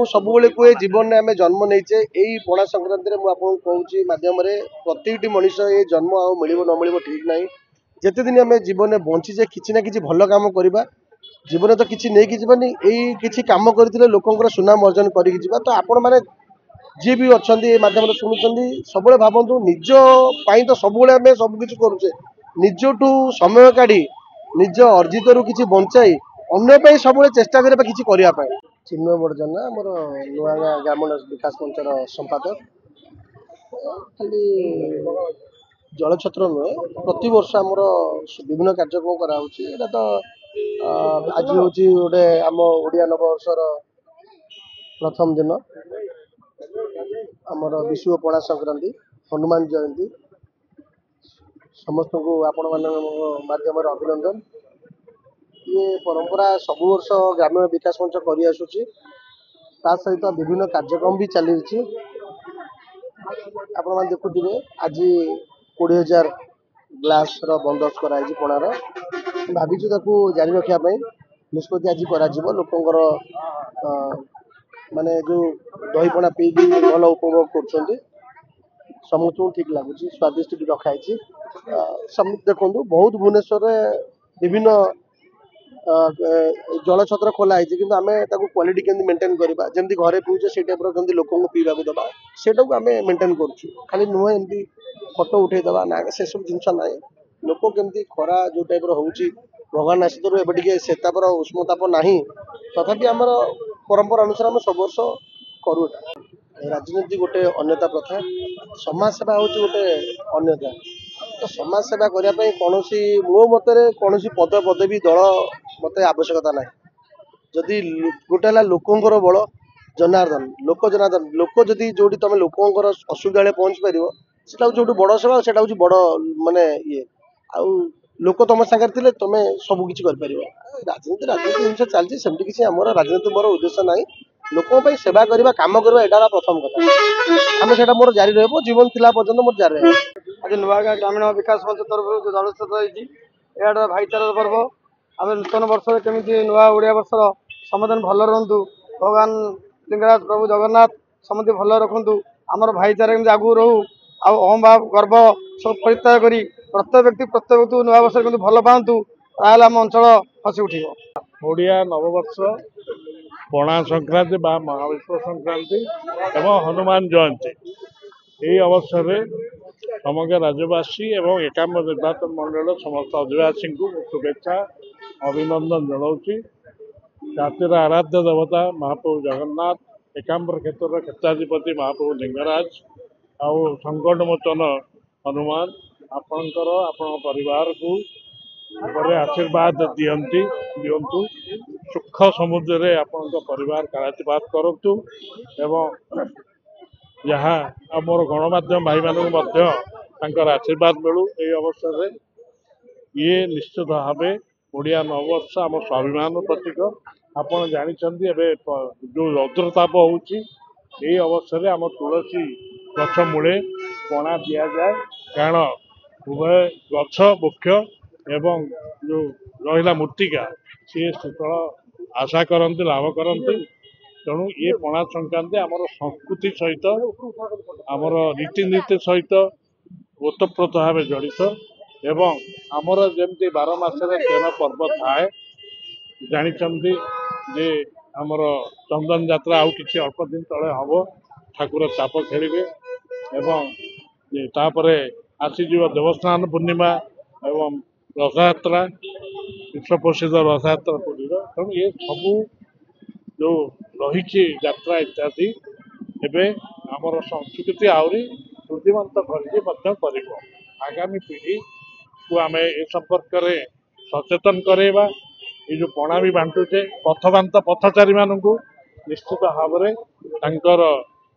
सब कहे जीवन में आम जन्म नहींचे यही पणा संक्रांति में आपको कहूँ मध्यम प्रत्येकटी मनीष ये जन्म आ मिल न मिल ठीक ना जिते दिन आम जीवन में बंचीचे कि ना कि भल कम करवा जीवन तो किसी नहीं जीवन यही किसी कम करते लोकंर सुनाम अर्जन कर तो आपण मैंने जी भी अच्छा मध्यम शुणुं सब भावतु निज तो सब सबकि करुचे निजठू समय काढ़ी निज अर्जित रू कि बंचाई अन्य सब चेष्टा करने किसी करने चिन्मय बड़जना मोर नुआ ग्रामीण विकास मंचर संपादक खाली जलछत्र नुहे प्रत वर्ष आमर विभिन्न कार्यक्रम कराया तो आज हूँ गोटे आम ओडिया नववर्षर प्रथम दिन आमर विश्व पणा संक्रांति हनुमान जयंती समस्त को आपण माध्यम अभिनंदन ये परंपरा सब वर्ष ग्रामीण विकास मंच कर आसुची सहित विभिन्न कार्यक्रम भी चली आपण मैंने देखुए आज 20,000 ग्लास बंदोबस्त कराई पणार भाविचु जारी रखापी निष्पत्ति आज कर लोकंर माने जो दहीपणा पी भल उपभोग कर समस्त ठीक लगुच स्वादिष्ट भी रखाई देखो बहुत भुवनेश्वर विभिन्न जलछत्र खोलाई कि आम क्वालिटी केमती मेंटेन करवा जमी घरे पीछे से टाइप रही लोक पीवा दबा सेटा को आम मेंटेन कर खाली नुहे एमती फटो उठेदबा ना से सब जिनस ना लोक केमती खरा जो टाइप भगवान आशीर्वाद एवं सेतापर उष्मताप ना तथापि आमर परंपरा अनुसार आम सब वर्ष करूँ राजनीति गोटे अन्यता प्रथा समाज सेवा हूँ गोटे अन्यता तो समाज सेवा करने कौन मो मतरे कौन पद पदवी दल मत आवश्यकता ना जदि गोटे लोकंर बल जनार्दन लोक जदि जो तुम लोकंर असुविधा पहुँच पार से हूँ जो बड़ सेवा से हूँ बड़ मानने ये आउ लोक तुम सागर तुम सबकि राजनीति राजनीति जिन चलती सेमती किसी आम राजनीति मोर उद्देश्य ना लोक सेवा करवा कम करवा यहाँ प्रथम कथा आम से मोर जारी रही जीवन थिला पर्यंत मोर जारी रही आज नुआगाँ ग्रामीण विकास मंच तरफ जो जलछत्र होती यह भाईचार पर्व आम नूतन वर्ष केमी नुआ ओडिया वर्षर समस्त भल रुँ भगवान लिंगराज प्रभु जगन्नाथ समस्त भल रखु आमर भाईचार आगू रहू अहम भाव गर्व सब परित्याग कर प्रत्येक व्यक्ति नुआ वर्ष के भल पातु ताल आम अंचल हसी उठ ओडिया नववर्ष पणा संक्रांति बा महाविश्व संक्रांति एवं हनुमान जयंती यही अवसर में समग्र राज्यवासी एवं एकाम्र निर्वाचन मंडल समस्त अधिवासी को शुभेच्छा अभिनंदन जनाऊँगी जातिर आराध्य देवता महाप्रभु जगन्नाथ एकाम्र क्षेत्र क्षेत्राधिपति महाप्रभु लिंगराज आउ संकट मोचन हनुमान आपणकर आपण परिवार को आशीर्वाद दिंतु सुख समुद्र आपण परिवार कालातीपात करूँ एवं जहाँ आमर गणमाध्यम भाई मानक आशीर्वाद मिलू ये अवसर में ये निश्चित भाव ओडिया नववर्ष आम स्वाभिमान प्रतीक आपड़ जानते जो रौद्रताप होची अवसर आम तुलसी गछ मूले पणा दि जाए कारण उभय गछ वृक्ष एवं जो रहा मूर्तिका सी शीतल आशा करती लाभ करती तेणु ये पणा संक्रांति आमर संस्कृति सहित आमर रीतिनीति सहित ओतप्रोत भाव जड़ित एवं आमर जमी 12 मासरे 13 पर्व थाए जानते जे आमर चंदन यात्रा आउ कि अल्प दिन तले हम ठाकुर चाप खेलिए एवं तापर आसीज देवस्थान पूर्णिमा एवं रथयात्रा विश्व प्रसिद्ध रथयात्रा पुरी तेणु ये सबू जो रही यात्रा इत्यादि एवं आमर संस्कृति आहरी वृद्धिमंत कर आगामी पीढ़ी को आम ए संपर्क में सचेतन करेवा ये जो पणा भी बांटुचे पथबांत पथचारी मानक निश्चित भाव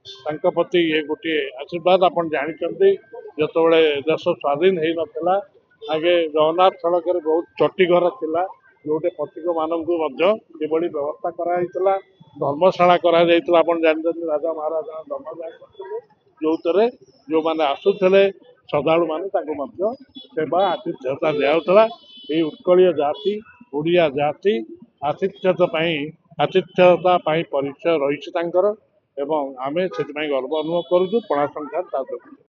प्रति ये गोटे आशीर्वाद आपन जानते जिते देश स्वाधीन हो नाला आगे जगन्नाथ सड़क बहुत चटी घर थिला जोटे प्रतीक मानक व्यवस्था कराइला धर्मशाला जानते राजा महाराजा धर्मशाला करते जो जो मैंने आसुले श्रद्धालु माने सेवा आतिथ्यता दिया उत्कलीय जाति ओडिया जाति आतिथ्यता ଆତିଥ୍ୟତା ପାଇଁ ପରିଚୟ ରହିଛି ତାଙ୍କର ଏବଂ ଆମେ ସେଥିପାଇଁ ଗର୍ବ ଅନୁଭବ କରୁଛୁ ପଣା ସଂକ୍ରାନ୍ତି ତା ଯୋଗୁଁ।